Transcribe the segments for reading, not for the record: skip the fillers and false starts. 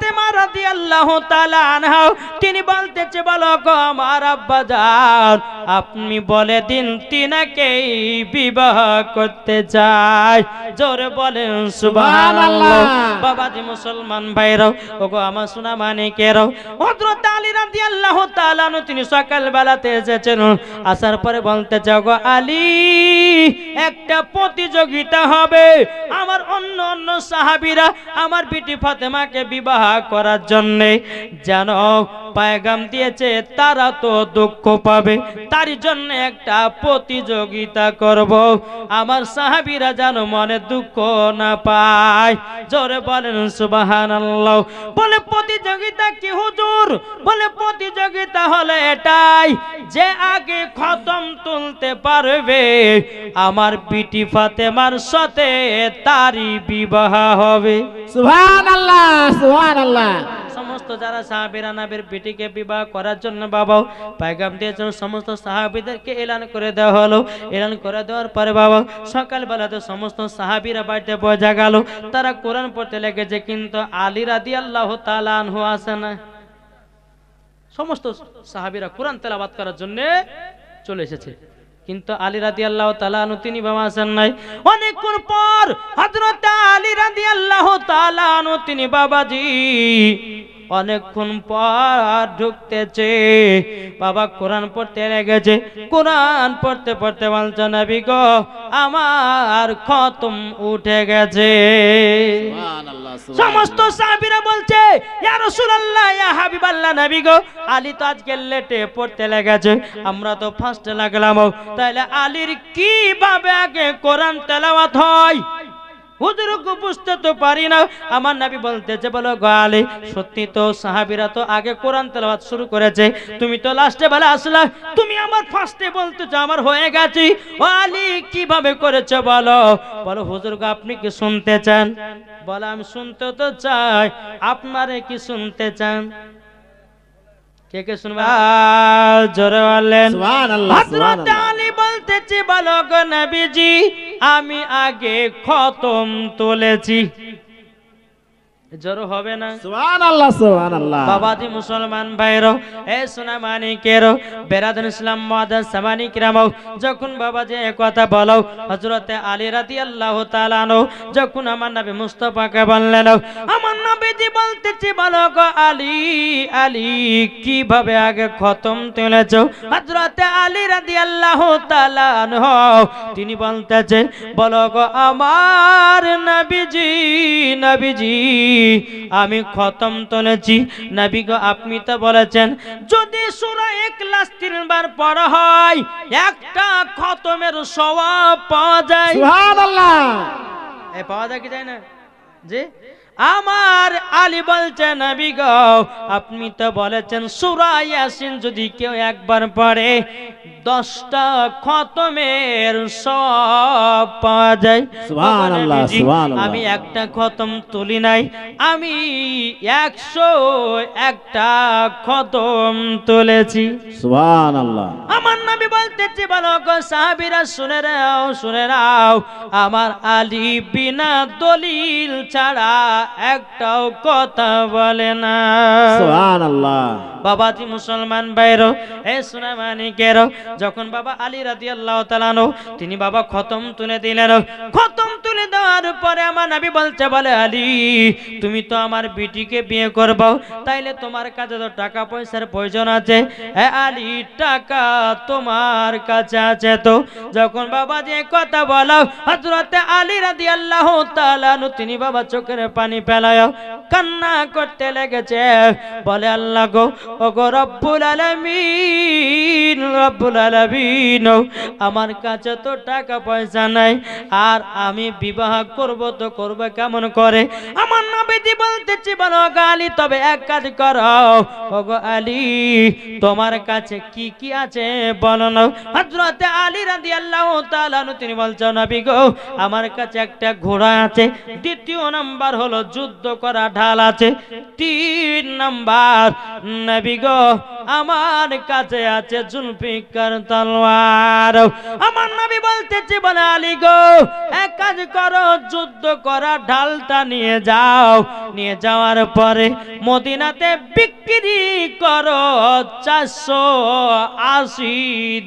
ফাতেমা রাদিয়াল্লাহু তাআলা আনহা তিনি বলতেছে, বলো গো আমার আব্বা জান, আপনি বলে দিন তিনাকে বিবাহ করতে চাই। জোরে বলেন সুবহানাল্লাহ। বাবাজি মুসলমান ভাইরাও, ওগো আমার সোনা মানিকেরাও, হযরত আলী রাদিয়াল্লাহু তাআলা আনহু তিনি সকাল বেলাতে এসেছেন, আসার পরে বলতেছে, ওগো আলী একটা প্রতিযোগিতা হবে, আমার অন্য অন্য সাহাবীরা আমার বিটি ফাতেমাকে বিবাহ করার জন্য যেন পয়গাম দিয়েছে, তারা তো দুঃখ পাবে, তার জন্য একটা প্রতিযোগিতা করব, আমার সাহাবীরা যেন মনে দুঃখ না পায়। জোরে বলেন সুবহানাল্লাহ। বলে প্রতিযোগিতা কি হুজুর? বলে প্রতিযোগিতা হলো এটাই, যে আগে খতম তুলতে পারবে আমার বিটি ফাতেমার সাথে তারই বিবাহ হবে। সুবহানাল্লাহ সুবহানাল্লাহ। সমস্ত যারা সাহাবীরা নবীর বিটিকে বিবাহ করার জন্য বাবা পয়গাম দিয়েছেন, সমস্ত সাহাবীদেরকে এলান করে দেওয়া হলো। এলান করে দেওয়ার পরে বাবা সকালবেলাতে সমস্ত সাহাবীরা বাড়িতে বসে গেল, তারা কোরআন পড়তে লেগেছে, কিন্তু আলী রাদিয়াল্লাহু তাআলা আনহু আসে না। সমস্ত সাহাবীরা কোরআন তেলাওয়াত করার জন্য চলে এসেছে, কিন্তু আলী রাদিয়াল্লাহু তাআলা আনহু তিনি বাবা আসেন নাই। অনেকক্ষণ পর হযরত আলী রাদিয়াল্লাহু তাআলা আনহু তিনি বাবাজি অনেকক্ষণ পর ঢুকতেছে, বাবা কোরআন পড়তে লেগেছে। কোরআন পড়তে পড়তে বলছে, নবী গো আমার খতম উঠে গেছে। সমস্ত সাহাবীরা বলছে, ইয়া রাসূলুল্লাহ, ইয়া হাবিবাল্লাহ, নবী গো আলী তো আজকে লেটে পড়তে লেগেছে, আমরা তো ফার্স্টে লাগলাম, তাহলে আলীর কিভাবে আগে কোরআন তেলাওয়াত হয়? হুজুরকে বুঝতে তো পারি না। আমার নবী বলতেছে, বলো গো আলী, সত্যি তো সাহাবীরা তো আগে কোরআন তেলাওয়াত শুরু করেছে, তুমি তো লাস্টে বেলা আসলা, তুমি আমার ফার্স্টে বলতেছো আমার হয়ে গেছে, ও আলী কিভাবে করেছো বলো? বলো হুজুর গো আপনি কি শুনতে চান? বলো আমি শুনতে তো চাই, আপনারে কি শুনতে চান? কে কে শুনবে? জোরে বলেন সুবহানাল্লাহ। হযরত আলী বলতেছে, বলো গো নবীজি আমি আগে খতম তুলেছি। জোরে হবে না? সুবহানাল্লাহ সুবহানাল্লাহ। বাবাজি মুসলমান ভাইরো, এ সোনা মানিকেরো, বেরাদান ইসলাম মুআদ্দাস সামানি কিরামও, যখন বাবাজি এই কথা বলো হযরত আলী রাদিয়াল্লাহু তাআলা আনহু যখন আমার নবী মুস্তাফাকে বললেন, আমার নবীজি বলতেছে, বলো গো আলী, আলী কিভাবে আগে খতম তুলেছো? হযরত আলী রাদিয়াল্লাহু তাআলা আনহু তিনি বলতেছে, বলো গো আমার নবীজি, নবীজি আমি খতম তুলেছি। নবী গো আপনি তো বলেছেন যদি সূরা ইখলাস 3 বার পড়া হয় একটা খতমের সওয়াব পাওয়া যায়। সুবহানাল্লাহ। এই পাওয়া যায় কি যায় না? জি। আমার আলী বলছে, নবী গো আপনি তো বলেছেন সূরা ইয়াসিন যদি কেউ একবার পড়ে 10টা খতমের সওয়াব পাওয়া যায়। সুবহানাল্লাহ সুবহানাল্লাহ। আমি একটা খতম তুলি নাই, আমি 101টা খতম তুলেছি। সুবহানাল্লাহ। আমার নবী বলতেছে, বলো গো সাহাবীরা শুনে নাও, শুনে নাও, আমার আলী বিনা দলিল ছাড়া একটাও কথা বলে না। সুবহানাল্লাহ। বাবাজি মুসলমান ভাইরো, এ সোনা মানিকেরো, যখন বাবা আলী রাদিয়াল্লাহু তাআলা আনহু তিনি বাবা খতম তুলে দিলেন, খতম তুলে দেওয়ার পরে আমার নবী বলছে, বলে আলী তুমি তো আমার বিটিকে বিয়ে করবে, তাইলে তোমার কাছে তো টাকা পয়সার প্রয়োজন আছে। হ্যাঁ আলী টাকা তোমার কাছে আছে তো? যখন বাবা যে কথা বলো হযরত আলী রাদিয়াল্লাহু তাআলা আনহু তিনি বাবা চোখের পানি ফেলায় কান্না করতে লেগেছে, বলে আল্লাহ গো, ও গো রব্বুল আলামিন, রব্বুল আলামিন, আমার কাছে তো টাকা পয়সা নাই, আর আমি বিবাহ করব তো করব কেমন করে? আমার নবীজি বলতেছি, বলো গো আলী তবে এক কাজ করো, ও গো আলী তোমার কাছে কি কি আছে বলো না। হযরত আলী রাদিয়াল্লাহু তাআলা আনহু তিনি বলছেন, নবী গো আমার কাছে একটা ঘোড়া আছে, দ্বিতীয় নাম্বার হলো যুদ্ধ করা ঢাল আছে। 3 নাম্বার, নবী গো আমার কাছে আছে জুলফিকার তলোয়ার। আমার নবী বলতেছে, বলে আলী গো এক কাজ করো, যুদ্ধ করা ঢালটা নিয়ে যাও, নিয়ে যাওয়ার পরে মদিনাতে বিক্রি করো 480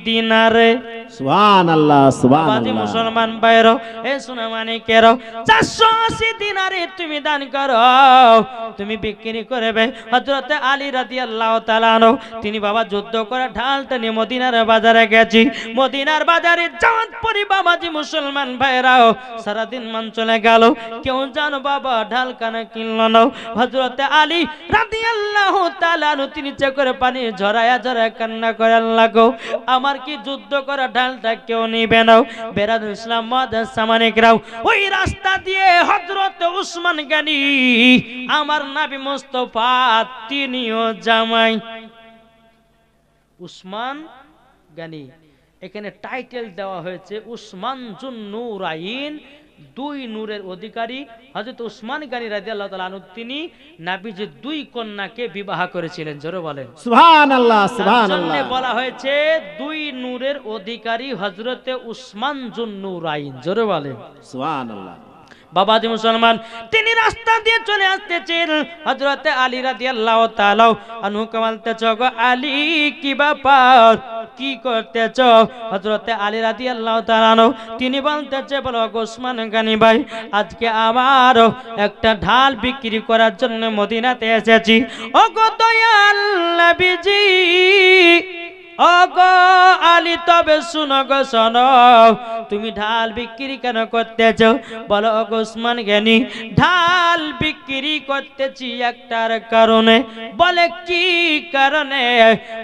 দিনারে। সুবহানাল্লাহ, বাবাজি সুবহানাল্লাহ। মুসলমান ভাইরো, এ সোনা মানিকেরো, 480 দিনারে তুমি দান করো, তুমি বিক্রি করবে। হযরতে আলী রাদিয়াল্লাহু তাআলা আনহু তিনি বাবা যুদ্ধ করে ঢালটা নিয়ে মদিনার বাজারে গেছি। মদিনার বাজারে যাওয়ার পরে বাবাজি মুসলমান ভাইরাও সারাদিন মান চলে গেল, কেউ জানো বাবা ঢাল কানা কিনল না। হযরতে আলী রাদিয়াল্লাহু তাআলা আনহু তিনি চোখে করে পানি ঝরায়া ঝরায়া কান্না করেন, লাগো আমার কি যুদ্ধ করা ঢালটা কেউ নিবে না? বেরাদুল ইসলাম মুআজ্জাজ সামানিকরাও, ওই রাস্তা দিয়ে হযরত উসমান গনি আমার নবী মুস্তাফা তিনিও জামাই উসমান গনি। এখানে টাইটেল দেওয়া হয়েছে উসমান জুন নূরাইন, 2 নূরের অধিকারী। হযরত উসমান গনি রাদিয়াল্লাহু তাআলা আনহু তিনি নবীজির 2 কন্যাকে বিবাহ করেছিলেন। জোরে বলেন সুবহানাল্লাহ, তার সুবহানাল্লাহ। জন্য বলা হয়েছে 2 নূরের অধিকারী হযরতে উসমান জুন নূরাইন। জোরে বলেন সুবহানাল্লাহ। বাবাজি মুসলমান, তিনি রাস্তা দিয়ে চলে আসতেছেন। হযরতে আলী রাদিয়াল্লাহু তাআলা আনহু বলতেছ, গো আলী কি ব্যাপার, কি করতেছ? হযরতে আলী রাদিয়াল্লাহু তাআলা আনহু তিনি বলতেছে, বলো গো উসমান গনি ভাই, আজকে আমার একটা ঢাল বিক্রি করার জন্য মদিনাতে এসেছি। ও গো দয়াল নবীজি, ও গো আলী তবে শুনো গো শোনো, তুমি ঢাল বিক্রি কেন করতেছ? বলো ও গো উসমান গনি, ঢাল বিক্রি করতেছি একটার কারণে। বলে কি কারণে?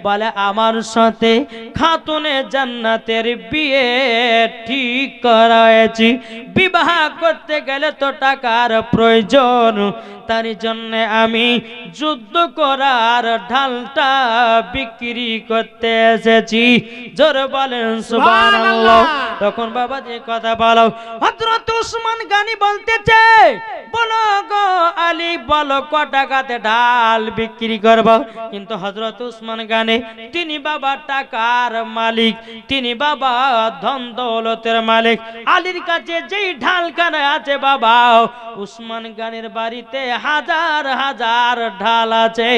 বলে আমার সাথে খাতুনে জান্নাতের বিয়ে ঠিক করা হয়েছে, বিবাহ করতে গেলে তো টাকার প্রয়োজন, তার জন্য আমি যুদ্ধ করার ঢালটা বিক্রি করতে এসেছি। জোরে বলেন সুবহানাল্লাহ। তখন বাবা যে কথা বলো, হযরত উসমান গনি বলতেছে, বলো গো আলী, বলো ক টাকাতে ঢাল বিক্রি করব? কিন্তু হযরত উসমান গনি তিনি বাবা টাকার মালিক, তিনি বাবা ধন দৌলতের মালিক। আলীর কাছে যেই ঢালখানা আছে বাবা, উসমান গনির বাড়িতে হাজার হাজার ঢাল আছে,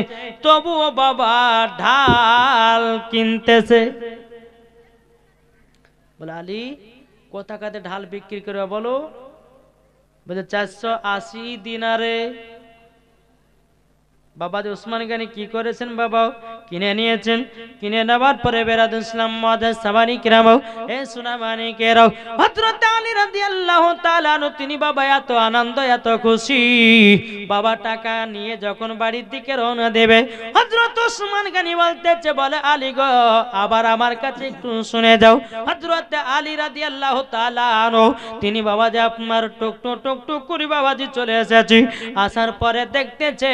তবুও বাবা ঢাল কিনতেছে। বলে আলী কত টাকাতে ঢাল বিক্রি করবে বলো? বলে 480 দিনারে। বাবা উসমান গনি কি করেছেন বাবা? কিনে নিয়েছেন। কিনে নেওয়ার পরে বেরাদুল ইসলাম মুআজ্জাজ সামানিকরাম, এ সোনা মানিকেরাও, হযরত আলী রাদিয়াল্লাহু তাআলা আনহু তিনি বাবা এত আনন্দ এত খুশি, বাবা টাকা নিয়ে যখন বাড়ির দিকে রওনা দেবে, হযরত উসমান গনি বলতেছে, বলে আলী গো আবার আমার কাছে একটু শুনে যাও। হযরত আলী রাদিয়াল্লাহু তাআলা আনহু তিনি বাবা যে আপনার টুক টুক করে বাবাজি চলে এসেছি। আসার পরে দেখতেছে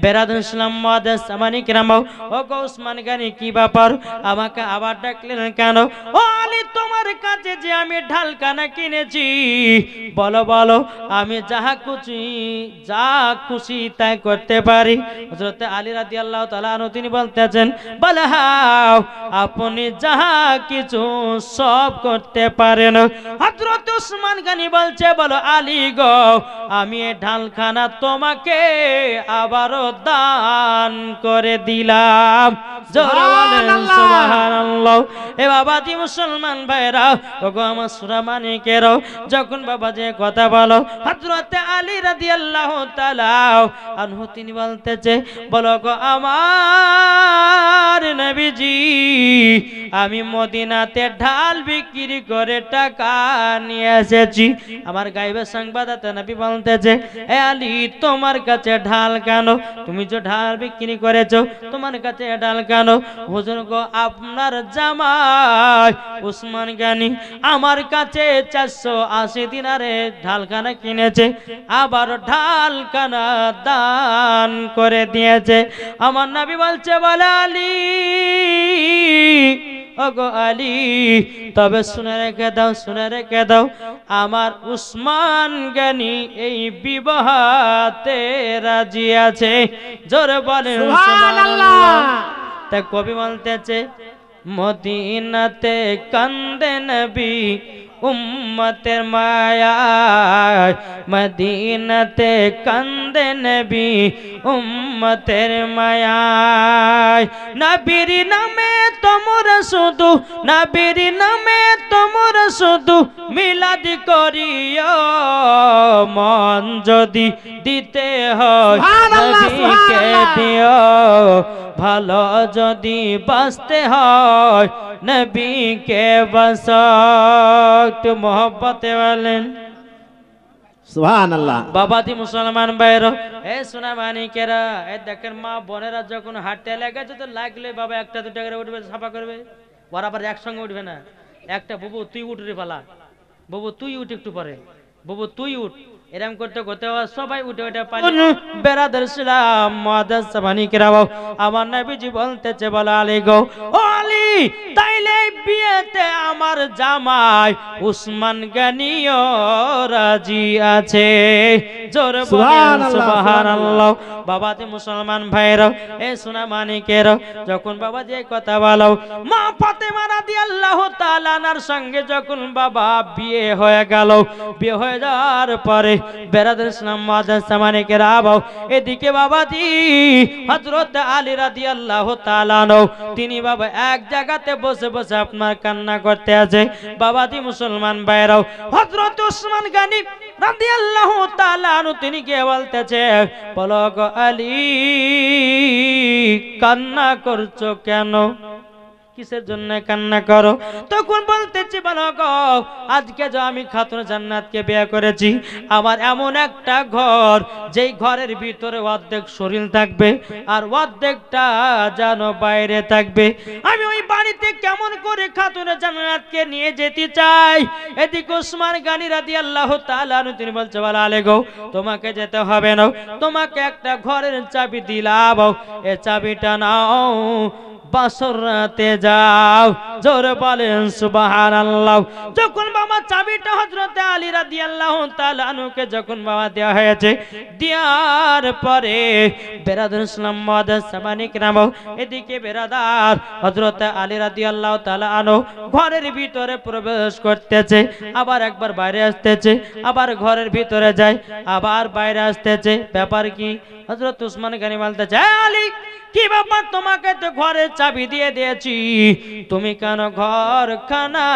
বেরাদুল ইসলাম মুআজ্জাজ সামানিকরাম, ও গো উসমান গনি কি ব্যাপার, আমাকে আবার ডাকলেন কেন? ও আলী তোমার কাছে যে আমি ঢালখানা কিনেছি, বলো বলো, আমি যা খুশি তাই করতে পারি। হযরত আলী রাদিয়াল্লাহু তাআলা আনহু তিনি বলতেছেন, বলে হ্যাঁ আপনি যাহা কিছু সব করতে পারেন। হযরত উসমান গনি বলছে, বলো আলী গো আমি এই ঢালখানা তোমাকে আবারও দান করে দিলাম। জোরে বলেন সুবহানাল্লাহ। এ বাবাজি মুসলমান ভাইরা, ওগো আমার সূরা মানিকেরও, যখন বাবা যে কথা বলো, হযরত আলী রাদিয়াল্লাহু তাআলা আনহু তিনি বলতেছে, বলো গো আমার নবীজি, আমি মদিনাতে ঢাল বিক্রি করে টাকা নিয়ে এসেছি। আমার গায়েবের সংবাদদাতা নবী বলতেছে, এ আলী তোমার কাছে ঢাল কেন? তুমি যে ঢাল বিক্রি করেছো, তোমার কাছে ঢাল কেন? হুজুর গো আপনার জামাই উসমান গনি আমার কাছে 480 দিনারে ঢালখানা কিনেছে, আবার ঢালখানা দান করে দিয়েছে। আমার নবী বলছে, বলে আলী ওগো আলী, তবে শুনে রেখে দাও, শুনে রেখে দাও, আমার উসমান গনি এই বিবাহতে রাজি আছে। জোরে বলেন সুবহানাল্লাহ। তা কবি বলতেছে, মদিনাতে কান্দে নবী উম্মতের মায়ায়, মদিনাতে কান্দে নবী উম্মতের মায়ায়। নবীর নামে তোমর শুধু, নবীর নামে তোমর শুধু মিলাদ করিও, মন যদি দিতে হয় নবীকে দিও, ভালো যদি বাঁচতে হয় নবীকে বাঁচো। একটু মোহব্বতে বলেন সুবহানাল্লাহ। বাবাজি মুসলমান ভাইরা, এ সোনা মানিকেরা, এই দেখেন মা বোনেরা যখন হাঁটতে লেগেছে তো লাগলে বাবা একটা দুটা করে উঠবে, সাফা করবে, বরাবর একসঙ্গে উঠবে না। একটা বাবু তুই উঠ রে পালা, বাবু তুই উঠ একটু পরে, বাবু তুই উঠ, এরকম করতে করতে সবাই উঠে উঠে পালিয়ে বেরাদার ইসলাম মুআদ্দাস সামানিকেরা, আমার নবীজি বলতেছে, বলো আলী গো, ও আলী, তাইলে বিয়েতে আমার জামাই উসমান গনিও রাজি আছে। জোরে বলেন সুবহানাল্লাহ। বাবাজি মুসলমান ভাইরা, এ সোনা মানিকেরা, যখন বাবাজি এই কথা বলো, মা ফাতেমা রাদিয়াল্লাহু তাআলা আনহার সঙ্গে যখন বাবা বিয়ে হয়ে গেল, বিয়ে হয়ে যাওয়ার পরে বেরাদার ইসলাম মুআদ্দাস সামানিকেরা, এদিকে বাবাজি হযরত আলী রাদিয়াল্লাহু তাআলা আনহু তিনি বাবা এক জায়গাতে বসে বসে আপনার কান্না করতে আছে। বাবাজি মুসলমান ভাইরা, হযরত উসমান গনি রাদিয়াল্লাহু তাআলা আনহু তিনি কে বলতেছে, বলো গো আলী, কান্না করছো কেন? কিসের জন্য কান্না করো? তখন বলতেছি, বলো গো, আজকে যে আমি খাতুন জান্নাতকে বিয়ে করেছি, আমার এমন একটা ঘর, যেই ঘরের ভিতরে অর্ধেক শরীর থাকবে আর অর্ধেকটা যেন বাইরে থাকবে। আমি ওই বাড়িতে কেমন করে খাতুন জান্নাতকে নিয়ে যেতে চাই। এদিকে উসমান গনি রাদিয়াল্লাহু তাআলা আনহু তিনি বলছে, বলো আলী গো, তোমাকে যেতে হবে না, তোমাকে একটা ঘরের চাবি দিলাম, এ চাবিটা নাও, বাসর রাতে যাও। জোরে বলেন সুবহানাল্লাহ। যখন বাবা চাবিটা হযরত আলী রাদিয়াল্লাহু তাআলা আনহুকে যখন বাবা দেওয়া হয়েছে, দেওয়ার পরে বেরাদার ইসলাম মুআদ্দাস সামানিকেরা, এদিকে বেরাদার হযরত আলী রাদিয়াল্লাহু তাআলা আনহু ঘরের ভিতরে প্রবেশ করতেছে, আবার একবার বাইরে আসতেছে, আবার ঘরের ভিতরে যায়, আবার বাইরে আসতেছে। ব্যাপার কি? হযরত উসমান গনি বলতেছে, আলী, কি ব্যাপার? তোমাকে তো ঘরের চাবি দিয়ে দিয়েছি, তুমি কেন ঘরখানা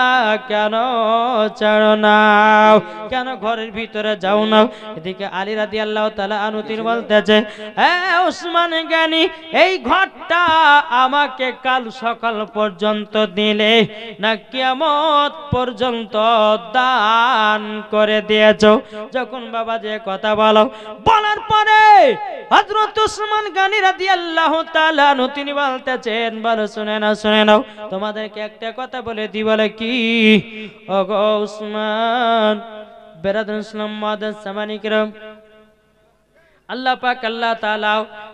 কেন ছাড়ো না, কেন ঘরের ভিতরে যাও না? এদিকে আলী রাদিয়াল্লাহু তাআলা আনহু তিনি বলতেছে, এ উসমান গনি, এই ঘরটা আমাকে কাল সকাল পর্যন্ত দিলে না কিয়ামত পর্যন্ত দান করে দিয়েছো। যখন বাবা যে কথা বলো, বলার পরে হযরত উসমান গনি রাদিয়াল্লাহু তাআলা আনহু তিনি বলতেছেন, বলো শুনে নাও, শুনে নাও, তোমাদেরকে একটা কথা বলে দি। বলে কি? ওগো উসমান, বেরাদার ইসলাম মুআদ্দাস সামানিকেরা, আল্লাহ পাক আল্লাহ তাআলা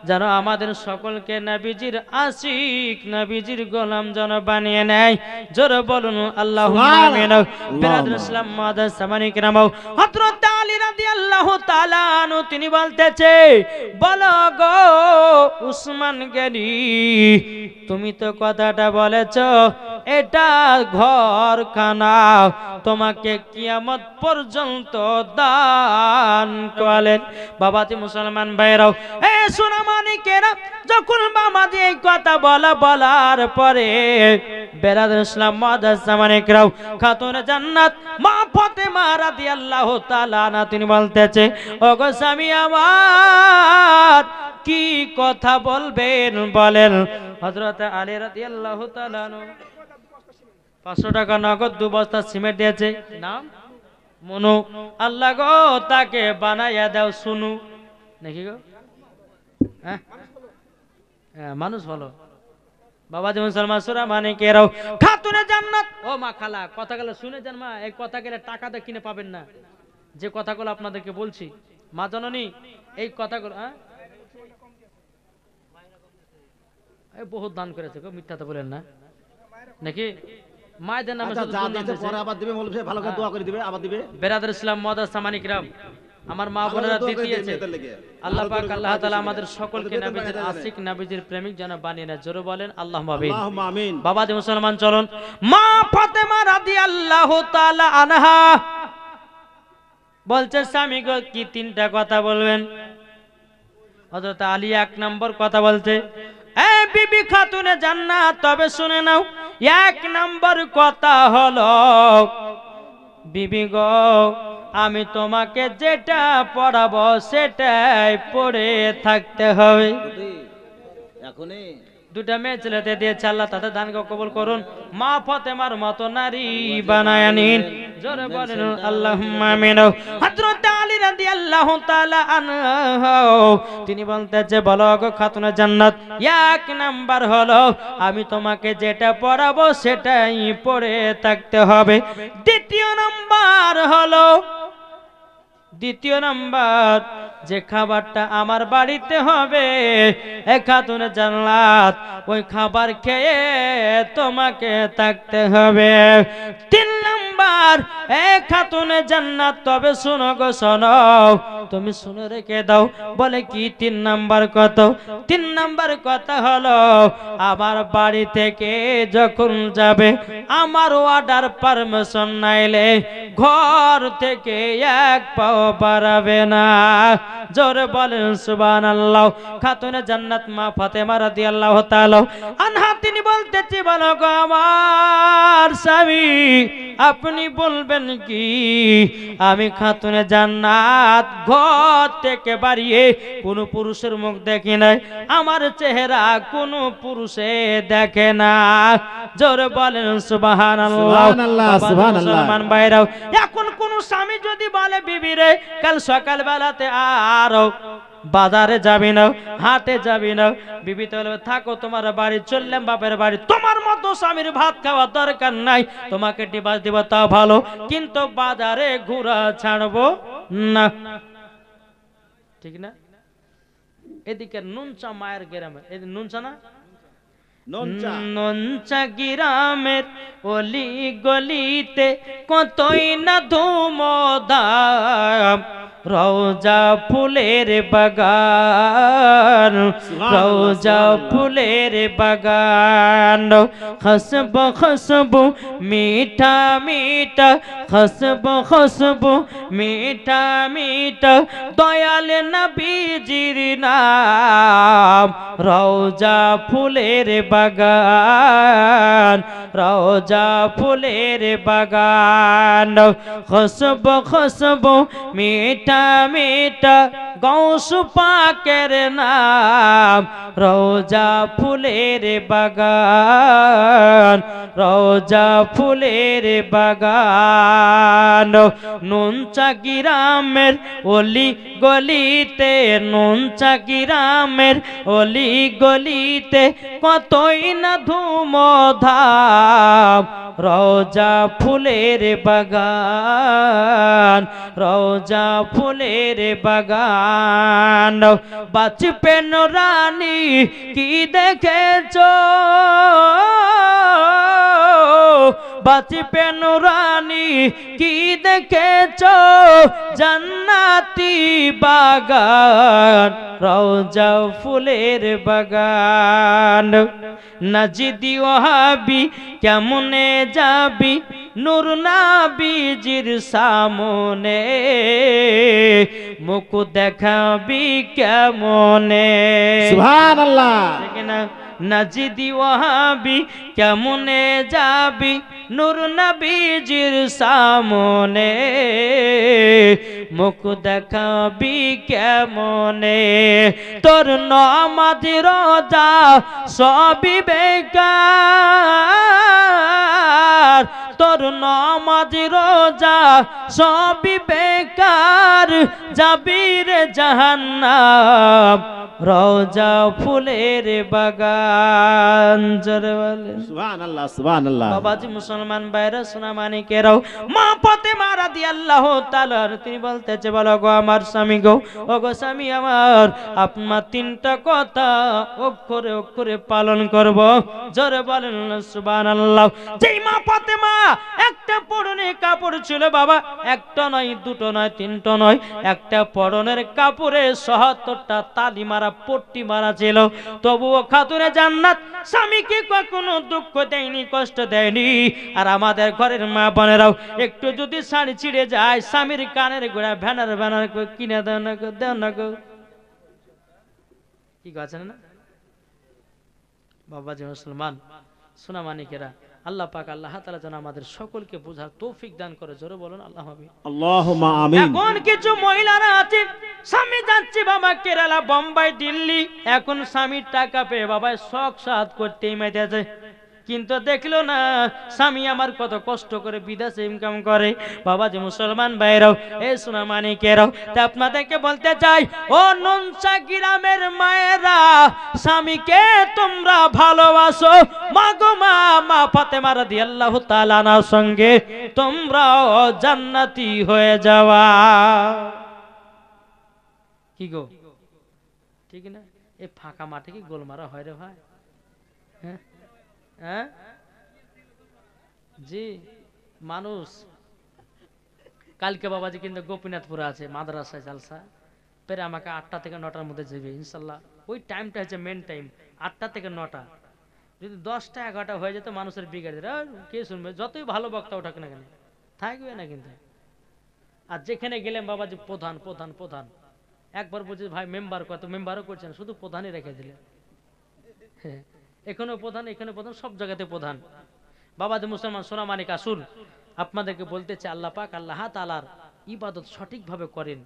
যেন আমাদের সকলকে নবীজির আশিক, নবীজির গোলাম যেন বানিয়ে নেয়। জোরে বলুন আল্লাহুম্মা আমিন। বেরাদার ইসলাম মুআদ্দাস সামানিকেরা, হযরত আলী রাদিয়াল্লাহু তাআলা আনহু তিনি বলতেছে, বলো গো উসমান গনি, তুমি তো কথাটা বলেছো, এটা ঘরখানা তোমাকে কিয়ামত পর্যন্ত দান করেন। বাবাজি মুসলমান ভাইরাও, এ সোনা মানিকেরা, যখন বাবাজি এই কথা বলার পরে বেরাদার ইসলাম মুআদ্দাস সামানিকেরা, খাতুন জান্নাত মা ফাতেমা রাদিয়াল্লাহু তাআলা আনহা তিনি বলতেছে, ওগো স্বামী আমার, কি কথা বলবেন বলেন। হযরত আলী রাদিয়াল্লাহু তাআলা আনহু 500 টাকা নগদ 2 বস্তা সিমেন্ট দিয়েছে, নাম মনু। আল্লাহ গো, তাকে বানাইয়া দাও শুনু, নাকি গো? হ্যাঁ, মানুষ ভালো। বাবাজি মুসলমান সুরা মানিকেরাও, খাতুনে জান্নাত, ও মা খালা, কথাগুলো শুনে যান মা, এই কথাগুলো টাকাতে কিনে পাবেন না, যে কথাগুলো আপনাদেরকে বলছি। মা জননী, এই কথাগুলো বহুত দান করেছে গো, মিথ্যা তো বলেন না। নাকি মায়েদের নামে আচ্ছা, শুধু যা দুর্নাম দিয়েছে দিয়েছে। পরে আবার দিবে, মৌলভী সাহেব ভালো করে দোয়া করে দিবে, আবার দিবে। বেরাদার ইসলাম মহাদাস সামানিকরাম, আমার মা বোনেরা দোয়া করে দিবে দিয়েছে। মেয়েদের লেগে। আল্লাহ ভালো পাক করে আল্লাহ দোয়া তাআলা করে আমাদের দিবে। সকলকে ওদের বেতন নবীজির বাড়াতে আশিক নবীজির প্রেমিক যেন বানিয়ে নেয়। জোরে বলেন আল্লাহুম্মা আমিন। আল্লাহুম্মা আমিন। বাবা দি মুসলমান চলুন, মা ফাতেমা রাদিয়াল্লাহু তাআলা আনহা বলছে স্বামী গো কি তিনটা কথা বলবেন। হযরত আলী এক নম্বর কথা বলছে, এ বিবি খাতুনে জান্নাত তবে শুনে নাও, এক নম্বর কথা হলো বিবি গো আমি তোমাকে যেটা পড়াবো সেটাই পড়ে থাকতে হবে। এখনই দুটা মেয়ে ছেলেতে দিয়েছে আল্লাহ, তাদের দানকে কবুল করুন। মা ফাতেমার মতো নারী বানায় নিন। জোরে বলেন আল্লাহুম্মা আমিন। হযরত আলী রাদিয়াল্লাহু তাআলা আনহু তিনি বলতেছে, বলো গো খাতুনে জান্নাত, এক নাম্বার হলো আমি তোমাকে যেটা পড়াবো সেটাই পড়ে থাকতে হবে। দ্বিতীয় নাম্বার যে খাবারটা আমার বাড়িতে হবে এ খাতুনে জান্নাত ওই খাবার খেয়ে তোমাকে থাকতে হবে। তিন নাম্বার এ খাতুনে জান্নাত তবে শোনো গো শোনো, তুমি শুনে রেখে দাও। বলে কি তিন নাম্বার কত? তিন নাম্বার কথা হলো আমার বাড়ি থেকে যখন যাবে আমার অর্ডার পারমিশন নাইলে ঘর থেকে এক পাও বাড়াবে না। জোরে বলেন সুবহানাল্লাহ। খাতুনে জান্নাত মা ফাতেমা রাদিয়াল্লাহু তাআলা আনহা তিনি বলতেছে, বলো গো আমার স্বামী আপনি বলবেন কি আমি খাতুনে জান্নাত ঘর থেকে বাড়িয়ে কোন পুরুষের মুখ দেখি নাই, আমার চেহারা কোন পুরুষে দেখে না। জোরে বলেন সুবহানাল্লাহ। সুবহানাল্লাহ, সুবহানাল্লাহ। মুসলমান ভাইরাও এখন কোন স্বামী যদি বলে বিবি রে কাল সকাল বেলাতে আরো বাজারে যাবি না, হাটে যাবি না, বিবি তো বলবে থাকো তোমার বাড়ি, চললাম বাপের বাড়ি। তোমার মতো স্বামীর ভাত খাওয়ার দরকার নাই, তোমাকে ডিভাইস দিব তাও ভালো, কিন্তু বাজারে ঘোরা ছাড়বো না। ঠিক না? এদিকে নুনচা মায়ের গ্রামে, এদিকে নুনচা না নুনচা গ্রামের অলি গলিতে কতই না ধুমধাম, রওজা ফুলের বাগান, রওজা ফুলের বাগান। খুশবু খুশবু মিঠা মিঠা, খুশবু খুশবু মিঠা মিঠা, দয়াল নবীজির নাম, রওজা ফুলের বাগান, রওজা ফুলের বাগান। খুশবু খুশবু মিঠা মিঠা, গৌস পাকের নাম, রওজা ফুলের বাগান, রওজা ফুলের বাগান। নুনচা গ্রামের অলি গলিতে, নুনচা গ্রামের অলি গলিতে কতই না ধুমধাম, রওজা ফুলের বাগান, রওজা ফুলের বাগান। বাঁচবেন রানী কি দেখেছো, বাঁচবেন রানী কি দেখেছো, জান্নাতি বাগান, রওজা ফুলের বাগান। নাজিদি ওহাবি কেমনে যাবি নূর নবীজির সামনে, মুখ দেখাবি কেমনে। সুবহানাল্লাহ। ঠিক না? নাজিদি ওহাবি কেমনে যাবি নূর নবীজির সামনে, মুখ দেখাবি কেমনে। তোর নামাজ রোজা সবই বেকার, তোর নামাজ রোজা সবই বেকার, যাবি রে জাহান্নাম রোজা ফুলের বাগান। জোরে বলেন সুবহানাল্লাহ সুবহানাল্লাহ। বাবাজি মুসলমান ভাইরা সোনা মানিকেরাও, মা ফাতেমা রাদিয়াল্লাহু তাআলা তিনি বলতেছে, বলো গো আমার স্বামী গো, ও গো স্বামী আমার, আপনার তিনটা কথা অক্ষরে অক্ষরে পালন করব। জোরে বলেন সুবহানাল্লাহ। যেই মা ফাতেমা একটা পরনে কাপড় ছিল বাবা, একটা নয়, দুটো নয়, তিনটা নয়, একটা পরনের কাপড়ে ৭৭টা তালি মারা পট্টি মারা ছিল, তবুও খাতুনে জান্নাত স্বামীকে কখনো দুঃখ দেয়নি, কষ্ট দেয়নি। আর আমাদের ঘরের মা বোনেরাও একটু যদি শাড়ি ছিঁড়ে যায়, স্বামীর কানের গোড়া ভ্যানার ভ্যানার কিনে দেও না গো, দেও না গো, কি আছে না বাবাজি মুসলমান সোনা মানিকেরা। আল্লাহ পাক আল্লাহ তাআলা যেন আমাদের সকলকে বোঝার তৌফিক দান করে। জোরে বলুন আল্লাহ আমিন। আল্লাহুম্মা আমিন। এখন কিছু মহিলারা আছে, স্বামী যাচ্ছে বাবা কেরালা, বোম্বাই, দিল্লি, এখন স্বামীর টাকা পেয়ে বাবা শখ সাধ করতেই মেতেছে, কিন্তু দেখলো না স্বামী আমার কত কষ্ট করে বিদেশে ইনকাম করে। বাবা যে মুসলমান ভাইরাও, এ সোনা মানিকেরাও, তা আপনাদেরকে বলতে চাই, ও ননসা গ্রামের মায়েরা, স্বামীকে তোমরা ভালোবাসো, মা গো মা, মা ফাতেমা রাদিয়াল্লাহু তাআলা আনহার সঙ্গে তোমরাও জান্নাতি হয়ে যাওয়া। কি গো ঠিক না? এই ফাঁকা মাঠে কি গোল মারা হয় রে ভাই? হ্যাঁ হ্যাঁ জি, মানুষ কালকে বাবাজি কিন্তু গোপীনাথপুরে আছে মাদ্রাসায় জালসা, পেরে আমাকে 8টা থেকে 9টার মধ্যে যাবে ইনশাল্লাহ। ওই টাইমটা হচ্ছে মেন টাইম, 8টা থেকে 9টা। যদি 10টা 11টা হয়ে যেত মানুষের বিগাড়ে কে শুনবে, যতই ভালো বক্তা ওঠাক না কেন, থাকবে না কিন্তু। আর যেখানে গেলেন বাবাজি প্রধান প্রধান প্রধান, একবার বলছে ভাই মেম্বার কত, মেম্বারও করছেন, শুধু প্রধানই রেখে দিলেন। হ্যাঁ, এখানেও প্রধান, এখানে প্রধান, সব জায়গাতে প্রধান। বাবাজি মুসলমান সোনা মানিক আসুন, আপনাদেরকে বলতে চাই, আল্লাহ পাক আল্লাহ তাআলার ইবাদত সঠিকভাবে করেন,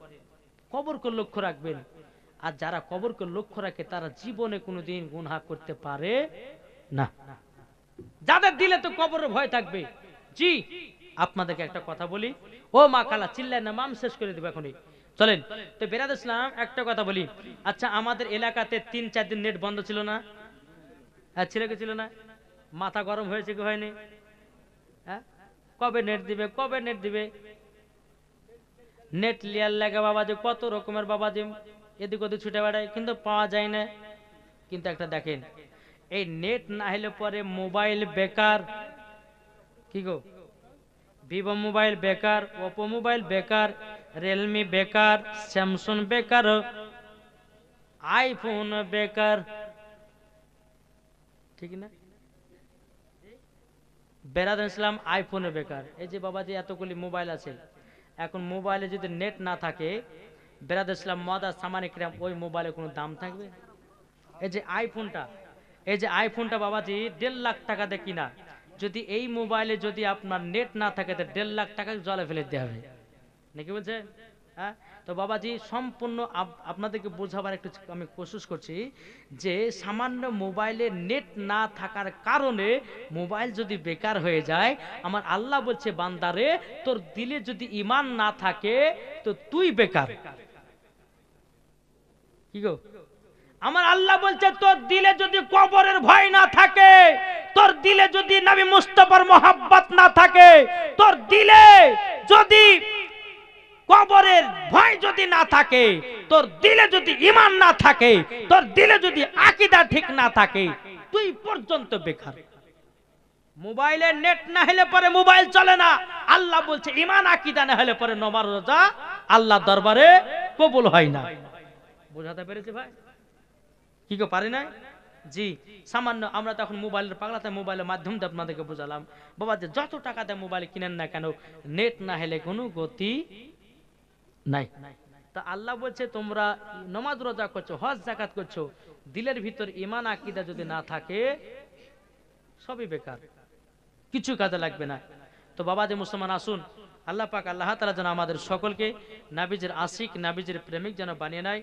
কবরকে লক্ষ্য রাখবেন। আর যারা কবরকে লক্ষ্য রাখে তারা জীবনে কোনোদিন গুনাহ করতে পারে না। যাদের দিলে তো কবরের ভয় থাকবে। জি, আপনাদেরকে একটা কথা বলি, ও মা খালা চিল্লেন না, মাম শেষ করে দেব এখনই, চলেন। তো বেরাদ ইসলাম একটা কথা বলি, আচ্ছা আমাদের এলাকাতে 3-4 দিন নেট বন্ধ ছিল না? ছিল কি ছিল না? মাথা গরম হয়েছে কি হয়নি? হ্যাঁ, কবে নেট দিবে, কবে নেট দিবে? নেট লিয়ার লাগে বাবাজি কত রকমের বাবাজি এদিক ওদিক ছুটে বেড়ায়, কিন্তু পাওয়া যায় না। কিন্তু একটা দেখেন, এই নেট না হলে পরে মোবাইল বেকার। কি গো, ভিভো মোবাইল বেকার, ওপো মোবাইল বেকার, রিয়েলমি বেকার, স্যামসাং বেকার, আইফোন বেকার, ঠিক না? বেরাদ ইসলাম আইফোনে বেকার। এই যে বাবাজি এতগুলি মোবাইল আছে, এখন মোবাইলে যদি নেট না থাকে, বেরাদ ইসলাম মাদার সামানিকরাম, ওই মোবাইলে কোনো দাম থাকবে? এই যে আইফোনটা, এই যে আইফোনটা বাবাজি 1.5 লাখ টাকা দিয়ে কিনা, যদি এই মোবাইলে যদি আপনার নেট না থাকে তো 1.5 লাখ টাকা জলে ফেলে দিতে হবে, নাকি বলছে? হ্যাঁ, তো বাবাজি সম্পূর্ণ আপনাদেরকে বোঝাবার একটু আমি কোশিশ করছি যে সামান্য মোবাইলে নেট না থাকার কারণে মোবাইল যদি বেকার হয়ে যায়, আমার আল্লাহ বলছে বান্দারে তোর দিলে যদি ঈমান না থাকে তো তুই বেকার। কি গো, আমার আল্লাহ বলছে তোর দিলে যদি কবরের ভয় না থাকে, তোর দিলে যদি নবী মুস্তাফার মোহাব্বত না থাকে, তোর দিলে যদি কবরের ভয় যদি না থাকে, তোর দিলে যদি ঈমান না থাকে, তোর দিলে যদি আকীদা ঠিক না থাকে, তুই পর্যন্ত বেকার। মোবাইলের নেট না হলে পরে মোবাইল চলে না। আল্লাহ বলছে ঈমান আকীদা না হলে পরে নামাজ রোজা আল্লাহ দরবারে কবুল হয় না। বোঝাতে পেরেছি ভাই? কি গো পারি না? জি, সামান্য আমরা তখন মোবাইলের পাগলাতে মোবাইলের মাধ্যম দিয়ে আপনাদেরকে বোঝালাম বাবা যে যত টাকা দিয়ে মোবাইল কিনেন না কেন, নেট না হলে কোনো গতি নাই। তা আল্লাহ বলছে তোমরা নামাজ রোজা করছো, হজ যাকাত করছো, দিলের ভিতর ঈমান আকীদা যদি না থাকে সবই বেকার, কিছু কাজে লাগবে না। তো বাবা যে মুসলমান আসুন, আল্লাহ পাক আল্লাহ তাআলা যেন আমাদের সকলকে নবীজির আশিক, নবীজির প্রেমিক যেন বানিয়ে নেয়।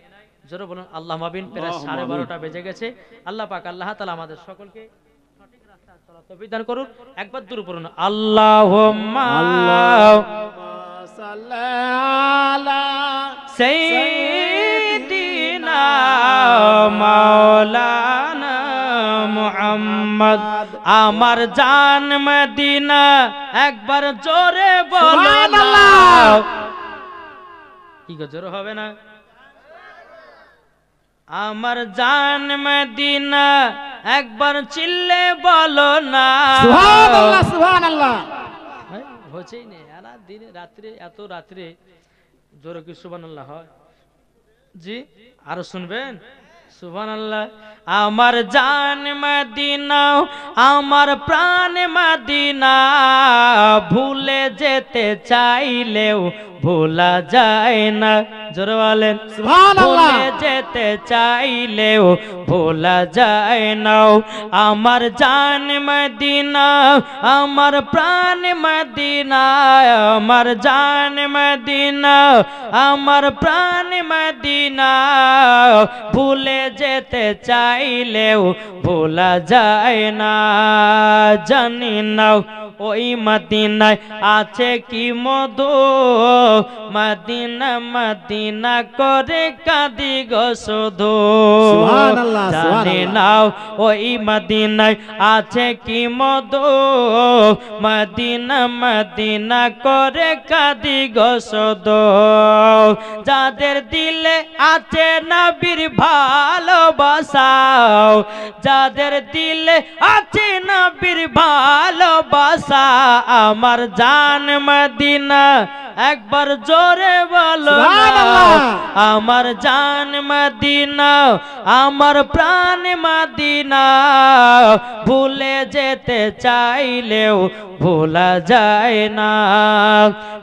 জোরে বলুন আল্লাহুম্মা আমিন। প্রায় 12:30 বেজে গেছে। আল্লাহ পাক আল্লাহ তাআলা আমাদের সকলকে সঠিক রাস্তা চলা তৌফিক দান করুন। একবার দূর পড়ুন, আল্লাহুম্মা আল্লাহুম্মা সাল্লি আলা সাইয়্যিদিনা মাওলানা মুহাম্মদ। আমার জান মদিনা, একবার জোরে বলো না। কি গো, জোরে হবে না? আমার জান মদিনা, একবার চিল্লে বলো না। সুবহানাল্লাহ সুবহানাল্লাহ। হচ্ছেই নেই আর দিনে রাত্রে, এত রাত্রে জোরে কি সুবহানাল্লাহ হয়? জি, আরো শুনবেন সুবহানাল্লাহ। আমার জান মদিনা, আমার প্রাণ মদিনা, ভুলে যেতে চাইলেও ভোলা যায় না। জোরে বলেন সুবহানাল্লাহ। ভুলে যেতে চাইলেও ভোলা যায় না। আমার জান মদিনা, আমার প্রাণ মদিনা, আমার জান মদিনা, আমার প্রাণ মদিনা, ভুলে যেতে চাইলেও ভোলা যায় না। জানি না ওই মদিনায় আছে কি মধু, মদিনা মদিনা করে কাঁদি গো শুধু। সুবহানাল্লাহ, জানি সুবহানাল্লাহ। নাও ওই মদিনায় আছে কি মধু, মদিনা মদিনা করে কাঁদি গো শুধু। যাদের দিলে আছে নবীর ভালোবাসা, যাদের দিলে আছে নবীর ভালোবাসা, আমার জান মদিনা, একবার জোরে বলো না। সুবহানাল্লাহ। আমার জান মদিনা, আমার প্রাণ মদিনা, ভুলে যেতে চাইলেও ভোলা যায় না।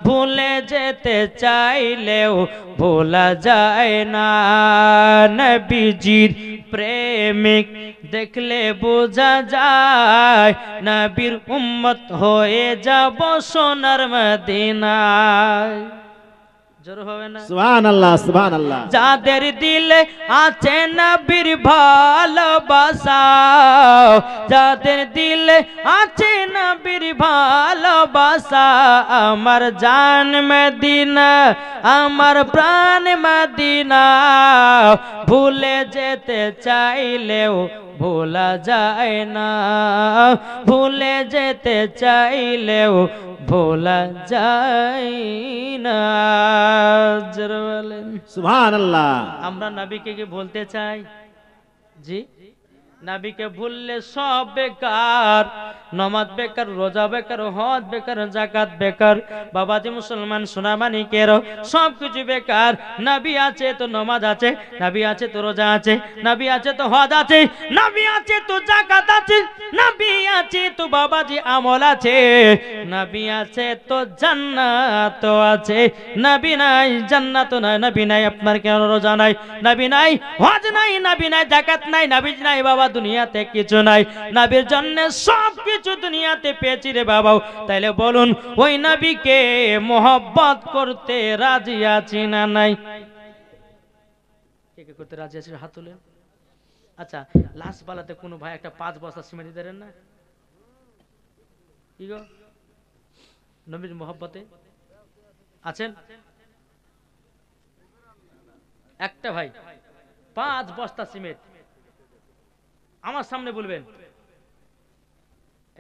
ভুলে যেতে চাইলেও ভোলা যায় না। নবীজির প্রেমিক দেখলে বোঝা যায়, নবীর উম্মত হয়ে যাব সোনার মদিনায়। জোর হবে না? সুবহানাল্লাহ সুবহানাল্লাহ। যাদের দিলে আছে নবীর ভালোবাসা, যাদের দিলে আছে নবীর ভালোবাসা, আমার জান মদিনা, আমার প্রাণ মদিনা, ভুলে যেতে চাইলেও ভোলা যায় না। ভুলে যেতে চাইলেও ভোলা যায় না। জোরে বলেন সুবহানাল্লাহ। আমরা নবীকে কি বলতে চাই? জি, নবীকে ভুললে সব বেকার। নামাজ বেকার, রোজা বেকার, হজ বেকার, যাকাত বেকার। বাবাজি মুসলমান সোনামানিকের সব কিছু বেকার। নবী আছে তো নামাজ আছে, নবী আছে তো রোজা আছে, নবী আছে তো হজ আছে, নবী আছে তো যাকাত আছে, নবী আছে তো বাবাজি আমল আছে, নবী আছে তো জান্নাত আছে। নবী নাই জান্নাত নাই, নবী নাই আপনার কেন রোজা নাই, নবী নাই হজ নাই, নবী নাই যাকাত নাই, নবী নাই বাবা দুনিয়াতে কিছু নাই। নবীর জন্য সব কিছু দুনিয়াতে পেয়েছি রে বাবা। তাইলে বলুন ওই নবীকে মোহব্বত করতে রাজি আছি না নাই? কে কে করতে রাজি আছে হাত তুলে? আচ্ছা, লাশ বালাতে কোনো ভাই একটা 5 বস্তা সিমেন্ট দিতে দেন না? কি গো, নবীর মোহব্বতে আছেন? একটা ভাই 5 বস্তা সিমেন্ট আমার সামনে বলবেন,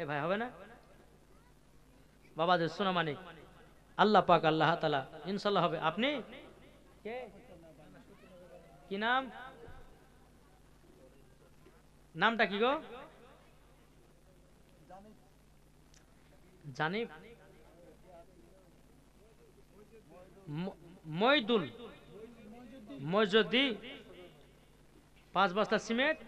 এ ভাই হবে না? বাবাদের সোনা মানিক, আল্লাহ পাক আল্লাহ তাআলা ইনশাআল্লাহ হবে। আপনি কে, কি নাম, নামটা কি গো? জানিব, মইদুল, মইজুদ্দি, 5 বস্তা সিমেন্ট,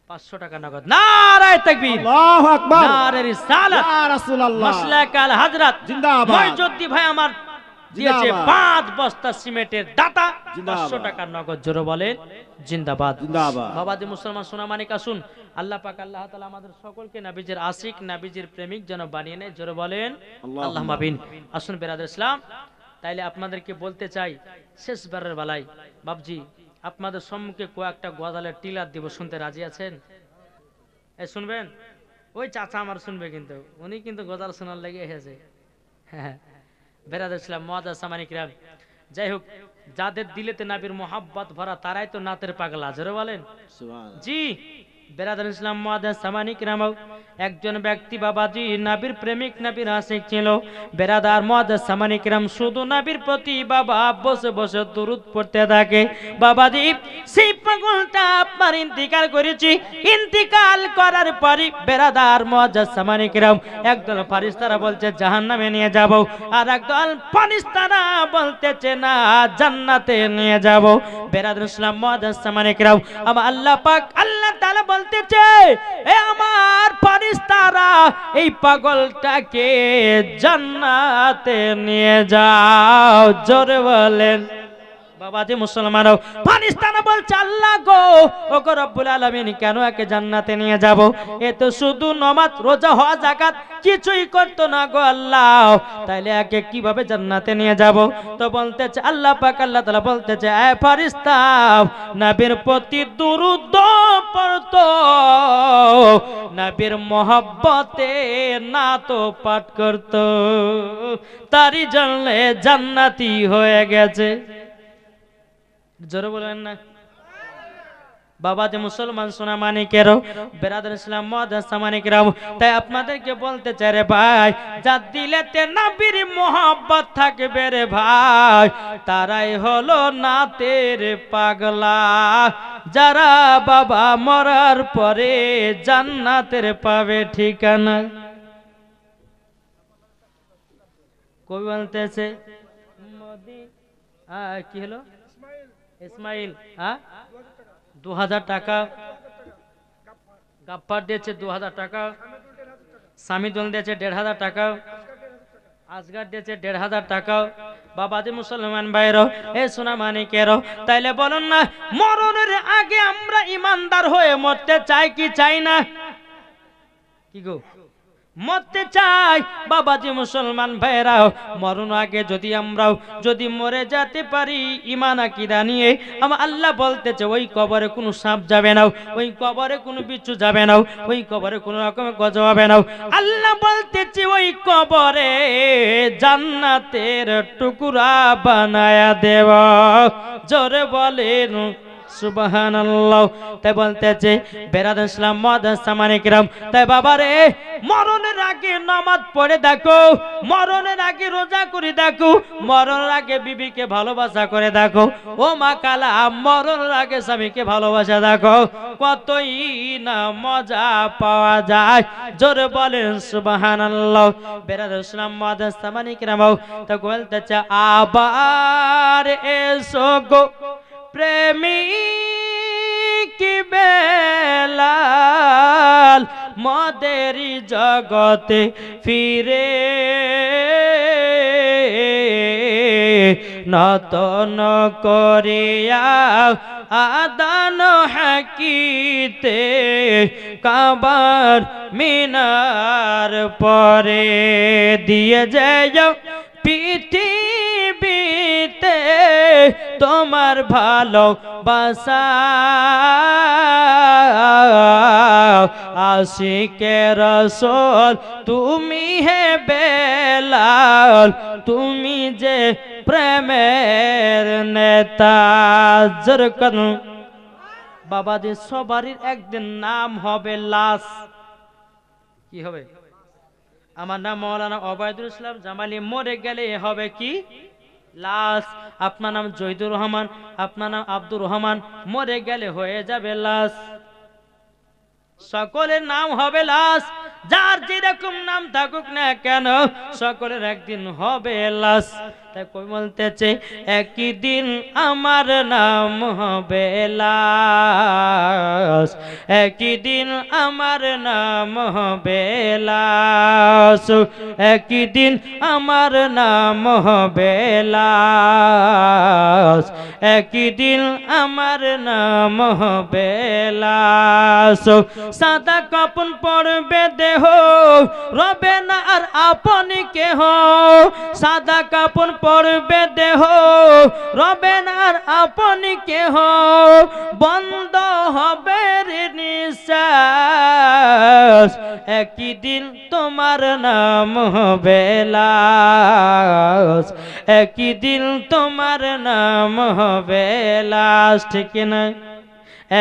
500 টাকা নগদ। নারায়ে তাকবীর, আল্লাহু আকবার, নারে রিসালাত, ইয়া রাসূলুল্লাহ, মাসলাক আল হযরত জিন্দাবাদ। মইজুদ্দি ভাই আমার দিয়েছে জিন্দাবাদ। 5 বস্তা সিমেন্টের দাতা, জিন্দাবাদ। 500 টাকা নগদ। জোরে বলেন জিন্দাবাদ। জিন্দাবাদ। বাবাজি মুসলমান সোনা মানিক আসুন, আল্লাহ পাক আল্লাহ তাআলা আমাদের সকলকে নবীজির আশিক, নবীজির প্রেমিক যেন বানিয়ে নেয়। জোরে বলেন আল্লাহুম্মা আমিন। আসুন বেরাদর ইসলাম, তাইলে আপনাদেরকে বলতে চাই শেষবারের বেলায় বাবজি আপনাদের সম্মুখে কয়েকটা গজালের টিলার দিব, শুনতে রাজি আছেন? শুনবেন, ওই চাচা আমার শুনবে, কিন্তু উনি কিন্তু গজাল শোনার লেগে এসেছে। হ্যাঁ, বেরাদুল ইসলাম মুআজ্জাজ সামানিক রাম, যাই হোক, যাদের দিলেতে নবীর মোহাব্বত ভরা তারাই তো নাতের পাগলা, জোরে বলেন। জি, বেরাদুল ইসলাম মুআজ্জাজ সামানিক রাম, একজন ব্যক্তি বাবাজি নবীর প্রেমিক, নবীর আশিক ছিল। বেরাদার মুআজ্জাজ সামানিক রাম শুধু নবীর প্রতি বাবা বসে বসে দুরূদ পড়তে থাকে। বাবাজি সেই পাগলটা আপনার ইন্তিকাল করেছি, ইন্তিকাল করার পরই বেরাদার মুআজ্জাজ সামানিক রাম একদল ফারিস্তারা বলছে জাহান্নামে নিয়ে যাব, আর একদল ফারিস্তারা বলতেছে না জান্নাতে নিয়ে যাব। বেরাদুল ইসলাম মুআজ্জাজ সামানিক রাম, আমার আল্লাহ পাক আল্লাহ তাআলা বলতেছে, এ আমার ফারিস্তারা এই পাগলটাকে জান্নাতে নিয়ে যাও, জোরে বলেন। বাবাজি মুসলমানও, ফারিস্তারা বলছে আল্লাহ গো, ওগো রব্বুল আলামিন, কেন একে জান্নাতে নিয়ে যাব? এ তো শুধু নামাজ রোজা হজ যাকাত কিছুই করতো না গো আল্লাহ, তাইলে একে কিভাবে জান্নাতে নিয়ে যাব? তো বলতেছে আল্লাহ পাক আল্লাহ তাআলা বলতেছে, এ ফারিস্তা নবীর প্রতি দুরূদ পড়তো, নবীর মহব্বতে নাত পাঠ করতো, তারই জন্য জান্নাতি হয়ে গেছে। জোরে বলেন না। বাবা যে মুসলমান সোনা মানিকেরও, বেরাদুল ইসলাম মুআজ্জাজ সামানিকরাও, তাই আপনাদেরকে বলতে চাই রে ভাই, যার দিলেতে নবীর মোহাব্বত থাকবে রে ভাই, তারাই হলো নাতের পাগলা, যারা বাবা মরার পরে জান্নাতের পাবে ঠিকানা। কবি বলতেছে কি হলো ইসমাইল, 2000 টাকা গাপ্পার দিয়েছে, 2000 টাকা সামিদুল দিয়েছে, 1500 টাকা আসগার দিয়েছে, 1500 টাকা। বাবাজি মুসলমান ভাইরো, এ সোনা মানিকেরও, তাইলে বলুন না, মরণের আগে আমরা ইমানদার হয়ে মরতে চাই কি চাই না? কি গো, মরতে চাই। বাবাজি মুসলমান ভাইরাও, মরণ আগে যদি আমরাও যদি মরে যেতে পারি ঈমান আকীদা নিয়ে, আমার আল্লাহ বলতেছে ওই কবরে কোনো সাপ যাবে না, ওই কবরে কোনো বিচ্ছু যাবে না, ওই কবরে কোনো রকমের গজব হবে না। আল্লাহ বলতেছে ওই কবরে জান্নাতের টুকরা বানায়া দেব, জোরে বলেন সুবহানাল্লাহ। তাই বলতেছে বেরাদুল ইসলাম মুআজ্জাজ সামানিকরাম, তাই বাবারে মরণের আগে নামাজ পড়ে দেখো, মরণের আগে রোজা করে দেখো, মরণের আগে বিবিকে ভালোবাসা করে দেখো, ও মা কালা মরণের আগে স্বামীকে ভালোবাসা দেখো, কতই না মজা পাওয়া যায়, জোরে বলেন সুবহানাল্লাহ। বেরাদুল ইসলাম মুআজ্জাজ সামানিকরাম, তা বলতেছে আবার এসো গো প্রেমিক বেলাল, মদেরি জগতে ফিরে নতন করিয়া আদান হাকিতে কাবার মিনার পরে দিয়ে যাও পৃথিবীতে তোমার ভালোবাসা, আশিকে রাসূল তুমি হে বেলাল, তুমি যে প্রেমের নেতা। বাবাজি সবারই একদিন নাম হবে লাশ। কি হবে? আমার নাম মাওলানা ওবায়দুল ইসলাম জামালি, মরে গেলে হবে কি লাশ। আপনার নাম জহিদুর রহমান, আপনার নাম আব্দুর রহমান, মরে গেলে হয়ে যাবে লাশ। সকলের নাম হবে লাশ, যার যেরকম নাম থাকুক না কেন সকলের একদিন হবে লাশ। তাই কই বলতেছে একই দিন আমার নাম হবে লাশ, একই দিন আমার নাম হবে লাশ, একই দিন আমার নাম হবে লাশ, একই দিন আমার নাম হবে লাশ। সাদা কাপন পরবে দেহ, রবে না আর আপনি কেহ, সাদা কাপন পরবে দেহ, রবে না আর আপনি কেহ, বন্ধ হবে নিঃশ্বাস, একই দিন তোমার নাম হবে লাশ, একই দিন তোমার নাম হবে লাশ, ঠিক না?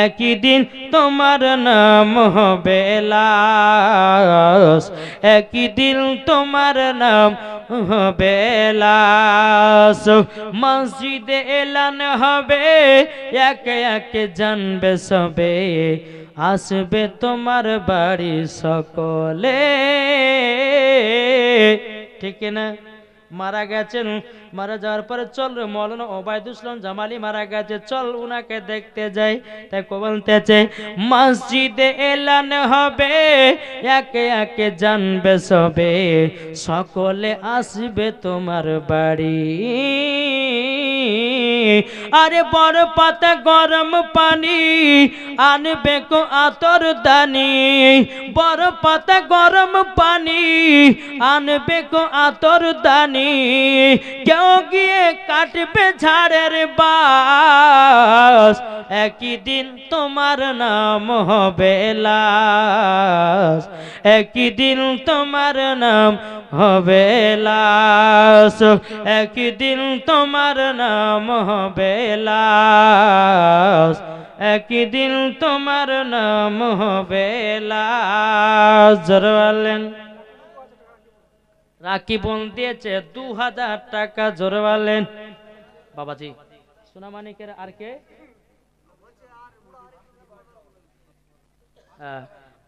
একই দিন তোমার নাম হবে লাশ, একই দিন তোমার নাম হবে লাশ। মসজিদে এলান হবে, একে একে জানবে সবে, আসবে তোমার বাড়ি সকলে, ঠিক না? মারা গেছেন, মারা যাওয়ার পরে চল মৌলানা ওবায়দুল ইসলাম জামালি মারা গেছে, চল উনাকে দেখতে যাই। তাই বলতেছে মসজিদে এলান হবে, একে একে জানবে সবে, সকলে আসবে তোমার বাড়ি। আরে বড় পাতা গরম পানি আনবে কো আতর দানি, বড় পাতা গরম পানি আনবে কো আতর দানি, কেউ গিয়ে কাটবে ঝাড়ের বাস, একই দিন তোমার নাম হবে লাশ, একই দিন তোমার নাম হবে লাশ, একই দিন তোমার নাম হবে লাশ, একই দিন তোমার নাম হবে লাশ। জোরে বলেন। রাখি বোন দিয়েছে 2000 টাকা, জোরে বলেন। বাবাজি সোনামানিকের আর কে?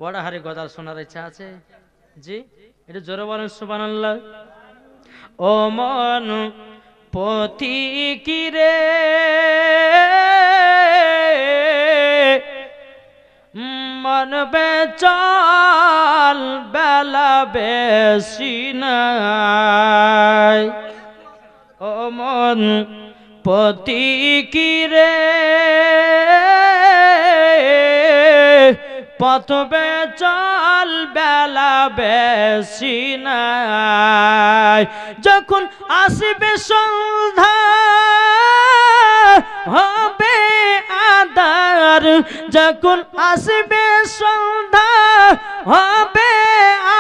ওড়াহারি গজাল শোনার ইচ্ছা আছে? জি, এটা জোরে বলেন সুবহানাল্লাহ। ও মন পথিকি রে মন বেচাল বেলা বেশি নাই, ও মন পথিকি রে পথ বেচাল বেলা বেশি নাই, যখন আসবে সন্ধ্যা হবে আধার, যখন আসবে সন্ধ্যা হবে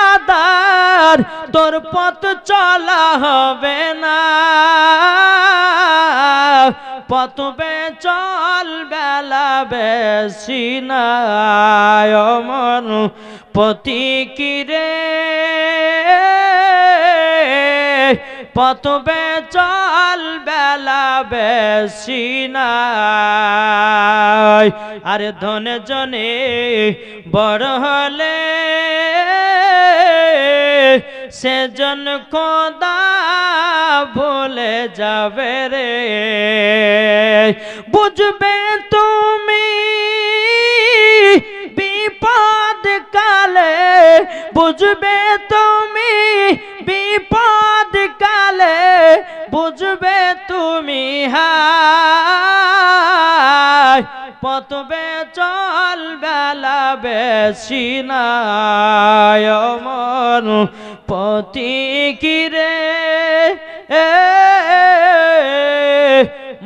আধার, তোর পথ চলা হবে না, পথ বেচল বেলা বেশি নাই, ও মন পথিকি রে পথ বেচল বেলা বেশি নাই। আরে ধন জনে বড় হলে সেজন খোদা ভুলে যাবে রে, বুঝবে তুমি বিপদ কালে, বুঝবে তুমি বিপদ কালে, বুঝবে তুমি হায়, পথ বেচল বেলা বেশি নাই, ও মন পথিকি রে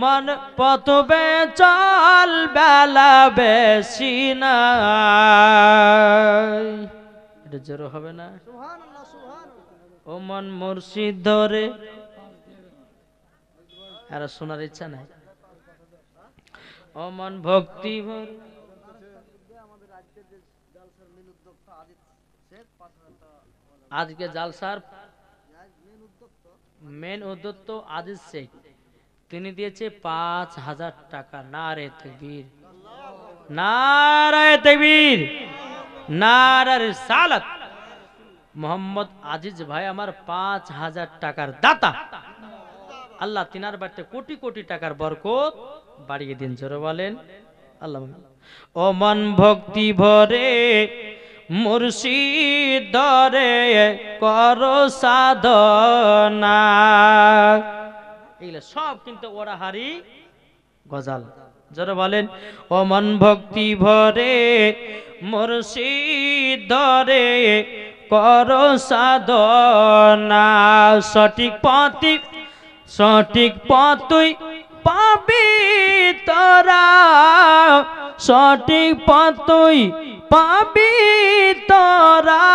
মন পথ বেচল বেলা বেশি নাই। এটা জোরে হবে না? ও মন মুর্শিদ ধরে আর শোনার ইচ্ছা নাই, ও মন ভক্তি ভরে। আজকে জালসার মেন উদ্যোক্ত আজিজ শেখ, তিনি দিয়েছে 5000 টাকা। নারে তাকবীর, নারে তাকবীর, নারে রিসালাত। মোহাম্মদ আজিজ ভাই আমার 5000 টাকার দাতা। আল্লাহ তিনার বাড়িতে কোটি কোটি টাকার বরকত বাড়িয়ে দিন, জোরে বলেন আল্লাহ। ও মন ভক্তি ভরে মুর্শিদ ধরে করো সাধনা, এগুলো সব কিন্তু ওরা হারি গজাল, জোরে বলেন। ও মন ভক্তি ভরে মুর্শিদ ধরে করো সাধনা, সঠিক পথে সঠিক পথই পাবি তোরা, সঠিক পথই পাবি তোরা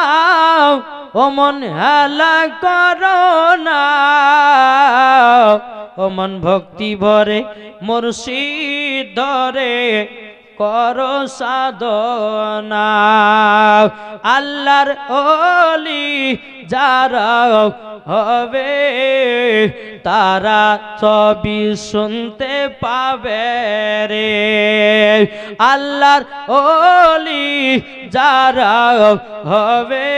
ও মন হেলা করো না ও মন ভক্তি ভরে মুর্শিদ ধরে করো সাধনা আল্লাহর ওলি যারা হবে তারা সবই শুনতে পাবে রে আল্লাহর ওলি যারা হবে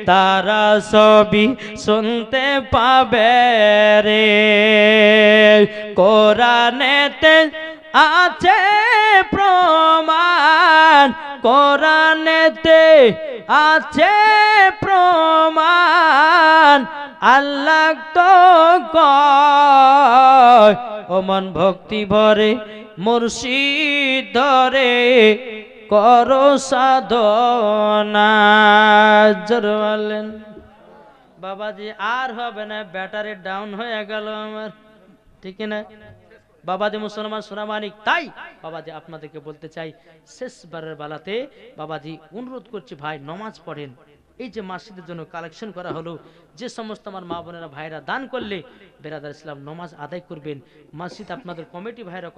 তারা সবই শুনতে পাবে রে কোরআনেতে আছে প্রমাণ কোরআনেতে আছে প্রমাণ আল্লাহ তো কয় ও মন ভক্তি ভরে মুর্শিদ ধরে করো সাধনা জোরে বলেন বাবাজি আর হবে না ব্যাটারি ডাউন হয়ে গেল আমার ঠিক না বাবাজি মুসলমান সোনামানিক তাই বাবাজি আপনাদেরকে বলতে চাই শেষবারের বেলাতে বাবাজি অনুরোধ করছি ভাই নামাজ পড়েন এই যে মসজিদের জন্য কালেকশন করা হলো যে সমস্ত আমার মা বোনেরা ভাইরা দান করলে বেরাদার ইসলাম নামাজ আদায় করবেন মসজিদ আপনাদের কমিটি ভাইরা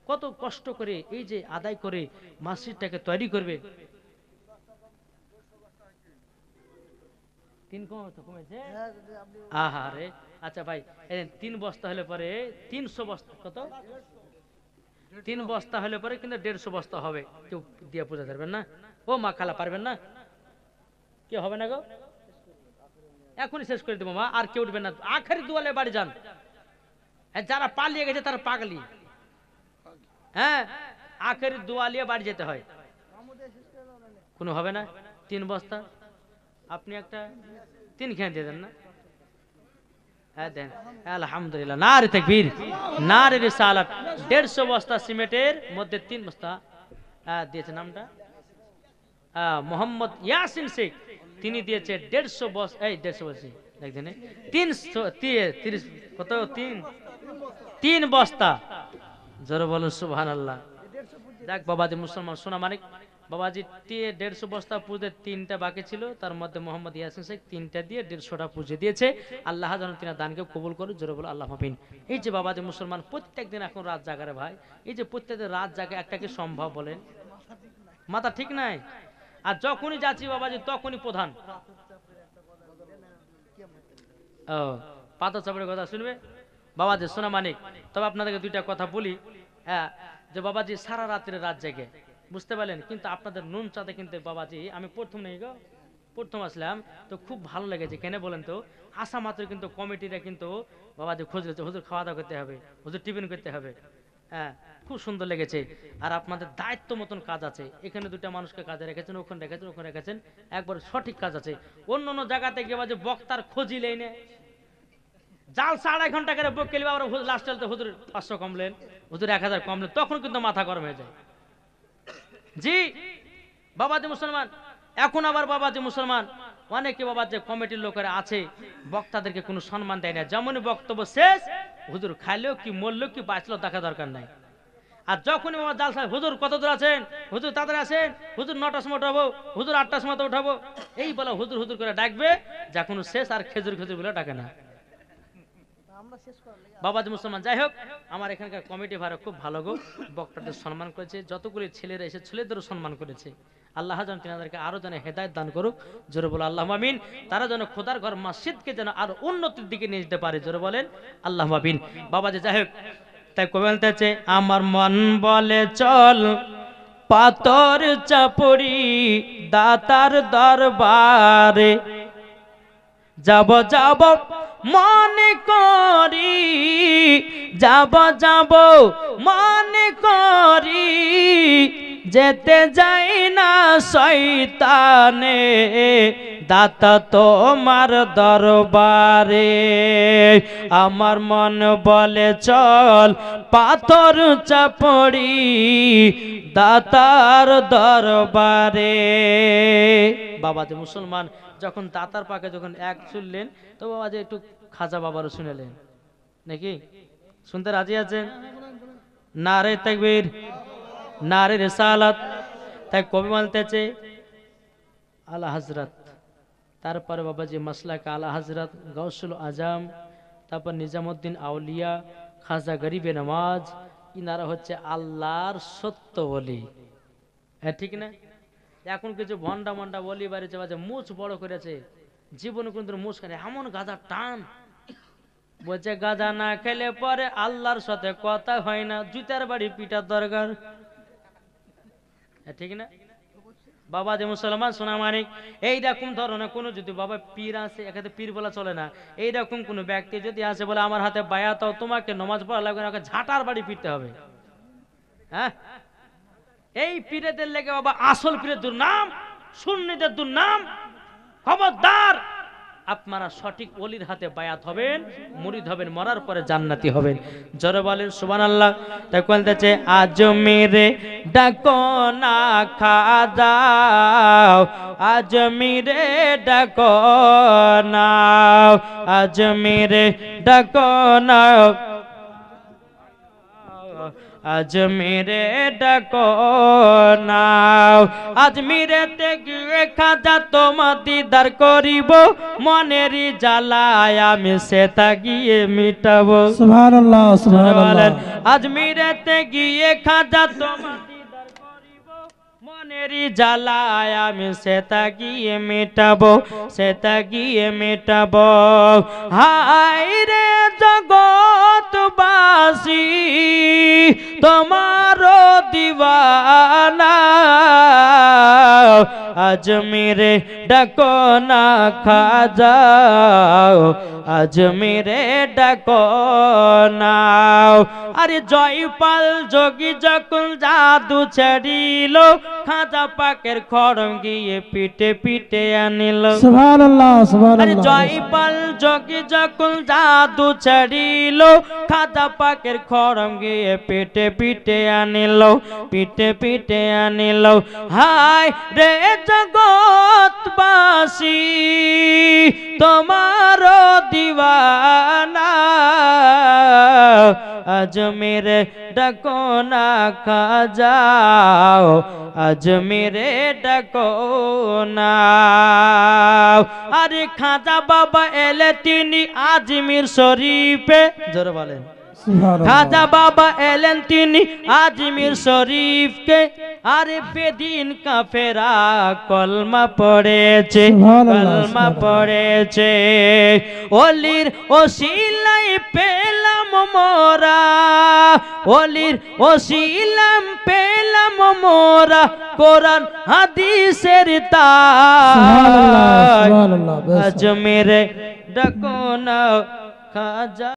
কত কষ্ট করে এই যে আদায় করে মসজিদটাকে তৈরি করবে কমেছে আহারে আচ্ছা ভাই 3 বস্তা হলে পরে 300 বস্তা কত 3 বস্তা হলে পরে কিন্তু 150 বস্তা হবে কেউ দিয়ে পূজা করবেন না ও মা খালা পারবেন না কি হবে না গো এখনই শেষ করে দেবো মা আর কেউ উঠবেন না আখেরি দুয়ালে বাড়ি যান যারা পালিয়ে গেছে তারা পাগলি হ্যাঁ আখেরি দুয়ালিয়ে বাড়ি যেতে হয় কোনো হবে না 3 বস্তা আপনি একটা 3 খেয়ে দিয়ে দেন না হ্যাঁ দেন আলহামদুলিল্লাহ নারে তাকবীর নারে রিসালাত 150 বস্তা সিমেন্টের মধ্যে 3 বস্তা দিয়েছে নামটা মোহাম্মদ ইয়াসিন শেখ তিনি দিয়েছে 150 বস্তা এই 150 বস্তা দেখেন 330 কত 3 বস্তা জোরে বলুন সুবহানাল্লাহ দেখ বাবাজি মুসলমান সোনা মানিক বাবাজি 150 বস্তা পুজো 3টা বাকি ছিল তার মধ্যে মোহাম্মদ ইয়াসিন শেখ 3টা দিয়ে 150টা পুজো দিয়েছে আল্লাহ যেন তিনি দানকে কবুল করে জোরে বলো আল্লাহ আমিন এই যে বাবাজি মুসলমান প্রত্যেকদিন এখন রাত জাগারে ভাই এই যে প্রত্যেকদিন রাত জাগে একটা কি সম্ভব বলেন মাথা ঠিক নাই আর যখনই যাচ্ছি বাবাজি তখনই প্রধান ও পাতা চাপড়ের কথা শুনবে বাবাজি সোনা মানিক তবে আপনাদেরকে 2টা কথা বলি হ্যাঁ যে বাবাজি সারা রাত্রে রাত জেগে বুঝতে পারলেন কিন্তু আপনাদের নুন চাঁদে কিন্তু বাবাজি আমি প্রথম আসলাম তো খুব ভালো লেগেছে কেন বলেন তো আসা মাত্র কিন্তু কমিটিরা কিন্তু বাবাজি খোঁজ লেছে হুজুর খাওয়া দাওয়া করতে হবে হুজুর টিফিন করতে হবে হ্যাঁ খুব সুন্দর লেগেছে আর আপনাদের দায়িত্ব মতন কাজ আছে এখানে 2টা মানুষকে কাজে রেখেছেন ওখানে রেখেছেন একবার সঠিক কাজ আছে অন্য জায়গাতে গিয়ে বাজে বক্তার খোঁজি লেনে জাল 2.5 ঘন্টা করে বুক কেলিবা আবার লাস্ট চলতে হুজুর 500 কমলেন হুজুর 1000 কমলেন তখন কিন্তু মাথা গরম হয়ে যায় জি বাবাজি মুসলমান এখন আবার বাবাজি মুসলমান অনেকে বাবাজি কমিটির লোকেরা আছে বক্তাদেরকে কোনো সম্মান দেয় না যেমনই বক্তব্য শেষ হুজুর খাইলেও কি মরলেও কি বাঁচলেও দেখা দরকার নাই আর যখনই বাবা জাল সাহেব হুজুর কত দূর আছেন হুজুর তাড়াতাড়ি আসেন হুজুর 9টার সময় উঠাবো হুজুর 8টার সময় উঠাবো এই বলে হুজুর হুজুর করে ডাকবে যখন শেষ আর খেজুর বলে ডাকে না বাবাজি মুসলমান যাই হোক আমার এখানকার কমিটি ভাড়া খুব ভালো গো বক্তাদের সম্মান করেছে যতগুলি ছেলেরা এসে ছেলেদেরও সম্মান করেছে আল্লাহ যেন তিনাদেরকে আরো যেন হেদায়েত দান করুক জোরে বলো আল্লাহ আমিন তারা যেন খোদার ঘর মসজিদকে যেন আরো উন্নতির দিকে নিয়ে যেতে পারে জোরে বলেন আল্লাহ আমিন বাবাজি যাই হোক তাই কবি বলতেছে আমার মন বলে চল পাথর চাপড়ি দাতার দরবারে যাব মনে করি যাব মনে করি যেতে যাই না শয়তানে দাতা তোমার দরবারে আমার মন বলে চল পাথর চাপড়ি দাতার দরবারে বাবাজি মুসলমান যখন দাতার পাকে যখন এক শুনলেন তো বাবাজি একটু খাজা বাবারও শুনেলেন নাকি শুনতে রাজি আছেন নারে তাকবীর নারে রিসালাত তাই কবি বলতেছে আলা হযরত, তারপরে বাবাজি মাসলাক আলা হযরত গাউসুল আজম, তারপর নিজামুদ্দিন আউলিয়া, খাজা গরিবে নওয়াজ, ইনারা হচ্ছে আল্লাহর সত্য ওলি। হ্যাঁ ঠিক না? এখন কিছু ভন্ডা মন্ডা বলি বাড়িতে বাজে মুছ বড় করেছে, জীবনে কোনদিন মুছ খায় এমন গাঁজা টান, বলছে গাঁজা না খেলে পরে আল্লাহর সাথে কথা হয় না, জুতার বাড়ি পিটার দরকার। ঠিক না বাবা? যে মুসলমান সোনা মানিক, এইরকম ধরনের কোনো যদি বাবা পীর আছে, এখানে পীর বলা চলে না, এইরকম কোন ব্যক্তি যদি আসে বলে আমার হাতে বায়াত দাও, তোমাকে নামাজ পড়া লাগবে না, ওকে ঝাঁটার বাড়ি পিটতে হবে। হ্যাঁ, এই পীরেদের লেগে বাবা আসল পীরের দুর্নাম, সুন্নিদের দুর্নাম। খবরদার, আপনারা সঠিক ওলির হাতে বায়াত হবেন, মুরিদ হবেন, মরার পরে জান্নাতি হবেন। জোরে বলেন সুবহানাল্লাহ। তাই বলতেছে আজমিরে ডাকো না খাজা, আজমিরে ডাকো না, আজমিরে ডাকো না, আজমিরে ডাকো না, আজমিরেতে গিয়ে খাজা তোমার দিদার করিব, মনেরই জ্বালায় আমি সেটা গিয়ে মিটাবো। সুবহানাল্লাহ সুবহানাল্লাহ। আজমিরেতে গিয়ে খাজা তোমার দিদার করিব, মনেরই জ্বালায় আমি সেটা গিয়ে মিটাবো, সেটা গিয়ে মিটাবো। হায় রে জগৎবাসী তোমারো দিওয়ানা, আজমিরে ডাকো না খাজা, আজমিরে ডাকো না। আরে জয়পাল যোগী যখন জাদু ছাড়িল, খাজা পাকের খড়ম গিয়ে পিটে পিটে আনিল। সুবহানাল্লাহ আরে সুবহানাল্লাহ। জয়পাল যোগী যখন জাদু ছাড়িল, খাজা পাকের খড়ম গিয়ে পিটে পিটে আনিল, পিটে পিটে আনিল। হায় রে জগৎবাসী তোমারো দিওয়ানা, আজমিরে ডাকো না খাজা, আজমিরে ডাকো না। আরে খাজা বাবা এলে তিনি আজমির শরীফে, জোরে বলেন খাজা বাবা এলেন তিনি আজমির শরীফকে, আরে বেদিন কাফেরা কলমা পড়েছে, কলমা পড়েছে। ওলির ওসিলাই পেলাম মোরা, ওলির ওসিলাম পেলাম মোরা, কোরআন হাদিসের তাজ, আজমিরে ডাকো না খাজা।